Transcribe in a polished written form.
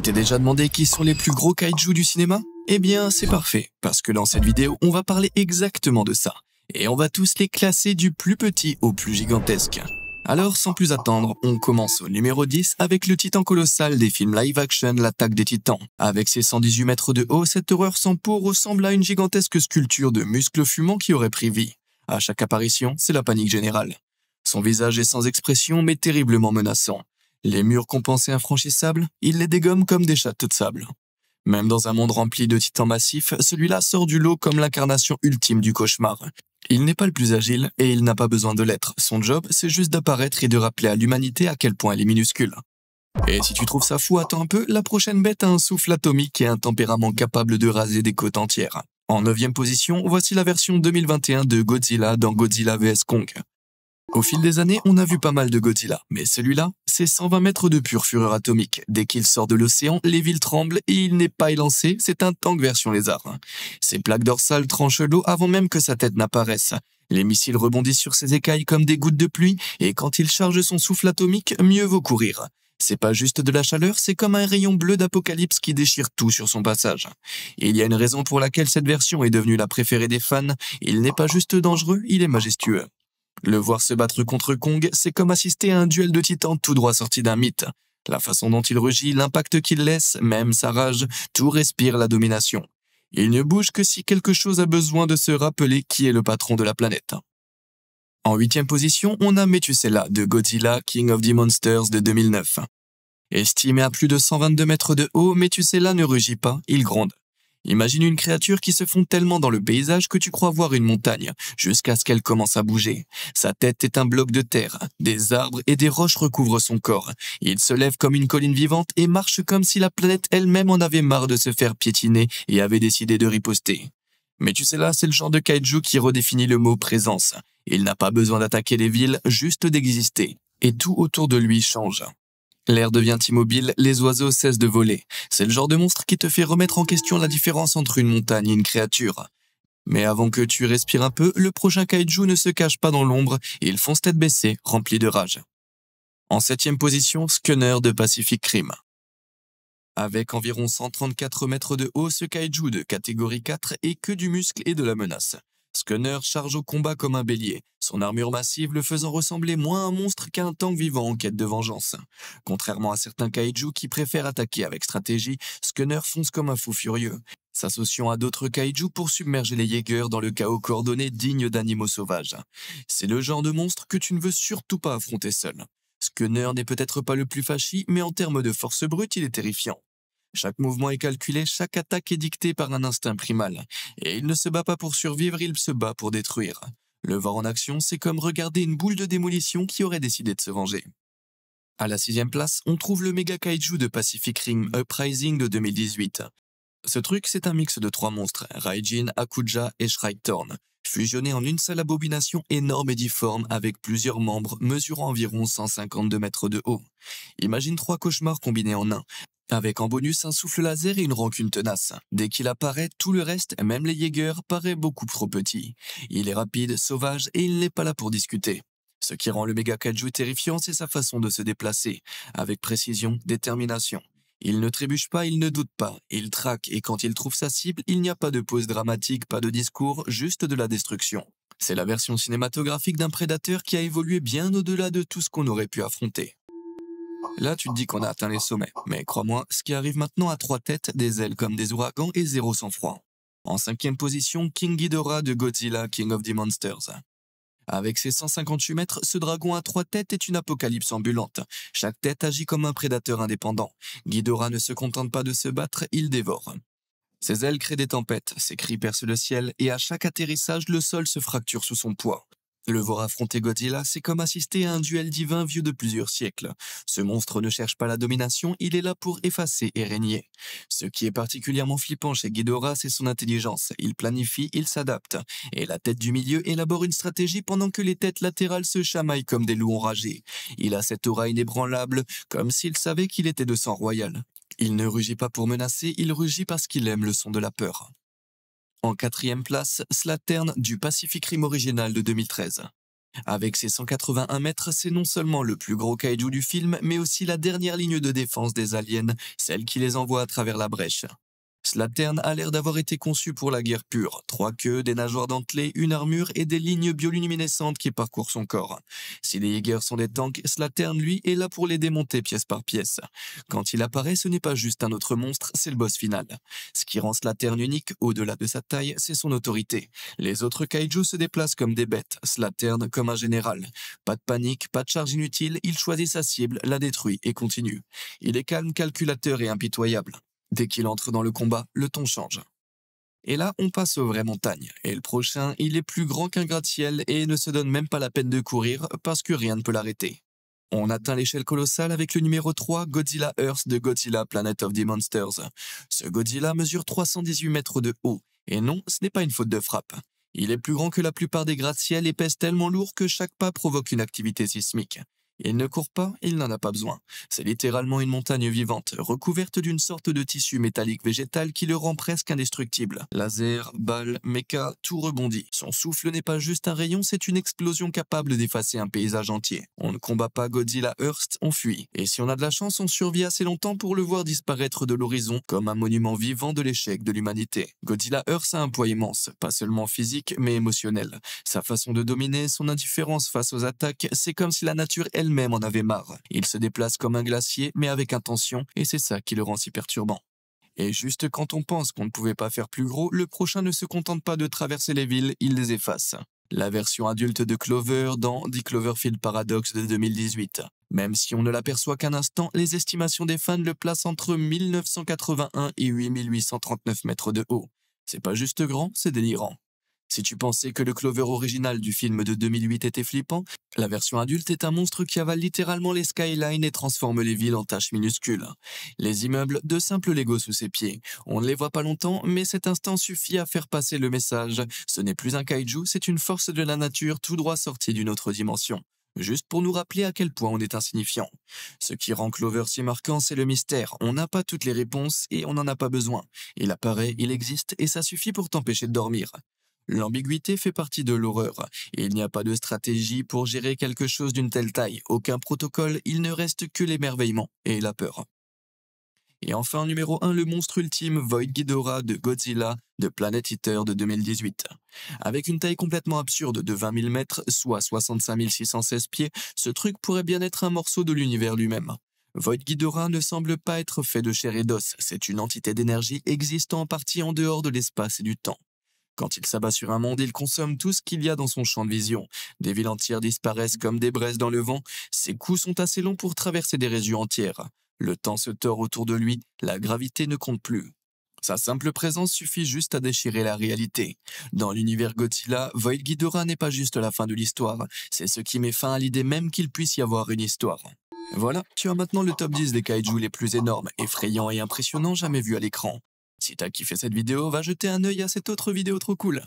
t'es déjà demandé qui sont les plus gros kaiju du cinéma? Eh bien, c'est parfait, parce que dans cette vidéo, on va parler exactement de ça. Et on va tous les classer du plus petit au plus gigantesque. Alors, sans plus attendre, on commence au numéro 10 avec le titan colossal des films live-action L'attaque des titans. Avec ses 118 mètres de haut, cette horreur sans peau ressemble à une gigantesque sculpture de muscles fumants qui aurait pris vie. À chaque apparition, c'est la panique générale. Son visage est sans expression mais terriblement menaçant. Les murs qu'on pensait infranchissables, il les dégomme comme des châteaux de sable. Même dans un monde rempli de titans massifs, celui-là sort du lot comme l'incarnation ultime du cauchemar. Il n'est pas le plus agile et il n'a pas besoin de l'être. Son job, c'est juste d'apparaître et de rappeler à l'humanité à quel point elle est minuscule. Et si tu trouves ça fou, attends un peu, la prochaine bête a un souffle atomique et un tempérament capable de raser des côtes entières. En 9e position, voici la version 2021 de Godzilla dans Godzilla vs Kong. Au fil des années, on a vu pas mal de Godzilla, mais celui-là, c'est 120 mètres de pure fureur atomique. Dès qu'il sort de l'océan, les villes tremblent et il n'est pas élancé, c'est un tank version lézard. Ses plaques dorsales tranchent l'eau avant même que sa tête n'apparaisse. Les missiles rebondissent sur ses écailles comme des gouttes de pluie, et quand il charge son souffle atomique, mieux vaut courir. C'est pas juste de la chaleur, c'est comme un rayon bleu d'apocalypse qui déchire tout sur son passage. Et il y a une raison pour laquelle cette version est devenue la préférée des fans, il n'est pas juste dangereux, il est majestueux. Le voir se battre contre Kong, c'est comme assister à un duel de titans tout droit sorti d'un mythe. La façon dont il rugit, l'impact qu'il laisse, même sa rage, tout respire la domination. Il ne bouge que si quelque chose a besoin de se rappeler qui est le patron de la planète. En 8e position, on a Methuselah de Godzilla King of the Monsters de 2009. Estimé à plus de 122 mètres de haut, Methuselah ne rugit pas, il gronde. Imagine une créature qui se fond tellement dans le paysage que tu crois voir une montagne, jusqu'à ce qu'elle commence à bouger. Sa tête est un bloc de terre, des arbres et des roches recouvrent son corps. Il se lève comme une colline vivante et marche comme si la planète elle-même en avait marre de se faire piétiner et avait décidé de riposter. Mais tu sais là, c'est le genre de kaiju qui redéfinit le mot présence. Il n'a pas besoin d'attaquer les villes, juste d'exister. Et tout autour de lui change. L'air devient immobile, les oiseaux cessent de voler. C'est le genre de monstre qui te fait remettre en question la différence entre une montagne et une créature. Mais avant que tu respires un peu, le prochain kaiju ne se cache pas dans l'ombre, il fonce tête baissée, rempli de rage. En 7e position, Scunner de Pacific Rim. Avec environ 134 mètres de haut, ce kaiju de catégorie 4 est que du muscle et de la menace. Scunner charge au combat comme un bélier, son armure massive le faisant ressembler moins à un monstre qu'à un tank vivant en quête de vengeance. Contrairement à certains kaiju qui préfèrent attaquer avec stratégie, Scunner fonce comme un fou furieux, s'associant à d'autres kaiju pour submerger les Jaegers dans le chaos coordonné digne d'animaux sauvages. C'est le genre de monstre que tu ne veux surtout pas affronter seul. Scunner n'est peut-être pas le plus flashy, mais en termes de force brute, il est terrifiant. Chaque mouvement est calculé, chaque attaque est dictée par un instinct primal. Et il ne se bat pas pour survivre, il se bat pour détruire. Le voir en action, c'est comme regarder une boule de démolition qui aurait décidé de se venger. À la 6e place, on trouve le méga kaiju de Pacific Rim Uprising de 2018. Ce truc, c'est un mix de 3 monstres, Raijin, Akuja et Shrike-Thorn, fusionnés en une seule abomination énorme et difforme avec plusieurs membres mesurant environ 152 mètres de haut. Imagine 3 cauchemars combinés en un. Avec en bonus un souffle laser et une rancune tenace. Dès qu'il apparaît, tout le reste, même les Jaegers, paraît beaucoup trop petit. Il est rapide, sauvage et il n'est pas là pour discuter. Ce qui rend le méga kaiju terrifiant, c'est sa façon de se déplacer, avec précision, détermination. Il ne trébuche pas, il ne doute pas, il traque et quand il trouve sa cible, il n'y a pas de pause dramatique, pas de discours, juste de la destruction. C'est la version cinématographique d'un prédateur qui a évolué bien au-delà de tout ce qu'on aurait pu affronter. Là, tu te dis qu'on a atteint les sommets, mais crois-moi, ce qui arrive maintenant a 3 têtes, des ailes comme des ouragans et 0 sang-froid. En 5e position, King Ghidorah de Godzilla King of the Monsters. Avec ses 158 mètres, ce dragon à 3 têtes est une apocalypse ambulante. Chaque tête agit comme un prédateur indépendant. Ghidorah ne se contente pas de se battre, il dévore. Ses ailes créent des tempêtes, ses cris percent le ciel, et à chaque atterrissage, le sol se fracture sous son poids. Le voir affronter Godzilla, c'est comme assister à un duel divin vieux de plusieurs siècles. Ce monstre ne cherche pas la domination, il est là pour effacer et régner. Ce qui est particulièrement flippant chez Ghidorah, c'est son intelligence. Il planifie, il s'adapte. Et la tête du milieu élabore une stratégie pendant que les têtes latérales se chamaillent comme des loups enragés. Il a cette aura inébranlable, comme s'il savait qu'il était de sang royal. Il ne rugit pas pour menacer, il rugit parce qu'il aime le son de la peur. En 4e place, Slattern du Pacific Rim original de 2013. Avec ses 181 mètres, c'est non seulement le plus gros kaiju du film, mais aussi la dernière ligne de défense des aliens, celle qui les envoie à travers la brèche. Slattern a l'air d'avoir été conçu pour la guerre pure. 3 queues, des nageoires dentelées, une armure et des lignes bioluminescentes qui parcourent son corps. Si les Jaegers sont des tanks, Slattern, lui, est là pour les démonter pièce par pièce. Quand il apparaît, ce n'est pas juste un autre monstre, c'est le boss final. Ce qui rend Slattern unique, au-delà de sa taille, c'est son autorité. Les autres kaiju se déplacent comme des bêtes, Slattern comme un général. Pas de panique, pas de charge inutile, il choisit sa cible, la détruit et continue. Il est calme, calculateur et impitoyable. Dès qu'il entre dans le combat, le ton change. Et là, on passe aux vraies montagnes. Et le prochain, il est plus grand qu'un gratte-ciel et ne se donne même pas la peine de courir parce que rien ne peut l'arrêter. On atteint l'échelle colossale avec le numéro 3, Godzilla Earth de Godzilla Planet of the Monsters. Ce Godzilla mesure 318 mètres de haut. Et non, ce n'est pas une faute de frappe. Il est plus grand que la plupart des gratte-ciels et pèse tellement lourd que chaque pas provoque une activité sismique. Il ne court pas, il n'en a pas besoin. C'est littéralement une montagne vivante, recouverte d'une sorte de tissu métallique végétal qui le rend presque indestructible. Laser, balles, méca, tout rebondit. Son souffle n'est pas juste un rayon, c'est une explosion capable d'effacer un paysage entier. On ne combat pas Godzilla Earth, on fuit. Et si on a de la chance, on survit assez longtemps pour le voir disparaître de l'horizon, comme un monument vivant de l'échec de l'humanité. Godzilla Earth a un poids immense, pas seulement physique, mais émotionnel. Sa façon de dominer, son indifférence face aux attaques, c'est comme si la nature elle-même en avait marre. Il se déplace comme un glacier, mais avec intention, et c'est ça qui le rend si perturbant. Et juste quand on pense qu'on ne pouvait pas faire plus gros, le prochain ne se contente pas de traverser les villes, il les efface. La version adulte de Clover dans The Cloverfield Paradox de 2018. Même si on ne l'aperçoit qu'un instant, les estimations des fans le placent entre 1981 et 8839 mètres de haut. C'est pas juste grand, c'est délirant. Si tu pensais que le Clover original du film de 2008 était flippant, la version adulte est un monstre qui avale littéralement les skylines et transforme les villes en taches minuscules. Les immeubles, de simples Legos sous ses pieds. On ne les voit pas longtemps, mais cet instant suffit à faire passer le message. Ce n'est plus un kaiju, c'est une force de la nature tout droit sortie d'une autre dimension. Juste pour nous rappeler à quel point on est insignifiant. Ce qui rend Clover si marquant, c'est le mystère. On n'a pas toutes les réponses et on n'en a pas besoin. Il apparaît, il existe et ça suffit pour t'empêcher de dormir. L'ambiguïté fait partie de l'horreur, et il n'y a pas de stratégie pour gérer quelque chose d'une telle taille, aucun protocole, il ne reste que l'émerveillement et la peur. Et enfin, numéro 1, le monstre ultime, Void Ghidorah de Godzilla de Planet Eater de 2018. Avec une taille complètement absurde de 20 000 mètres, soit 65 616 pieds, ce truc pourrait bien être un morceau de l'univers lui-même. Void Ghidorah ne semble pas être fait de chair et d'os, c'est une entité d'énergie existant en partie en dehors de l'espace et du temps. Quand il s'abat sur un monde, il consomme tout ce qu'il y a dans son champ de vision. Des villes entières disparaissent comme des braises dans le vent. Ses coups sont assez longs pour traverser des régions entières. Le temps se tord autour de lui, la gravité ne compte plus. Sa simple présence suffit juste à déchirer la réalité. Dans l'univers Godzilla, Void Ghidorah n'est pas juste la fin de l'histoire, c'est ce qui met fin à l'idée même qu'il puisse y avoir une histoire. Voilà, tu as maintenant le top 10 des kaiju les plus énormes, effrayants et impressionnants jamais vus à l'écran. Si t'as kiffé cette vidéo, va jeter un œil à cette autre vidéo trop cool.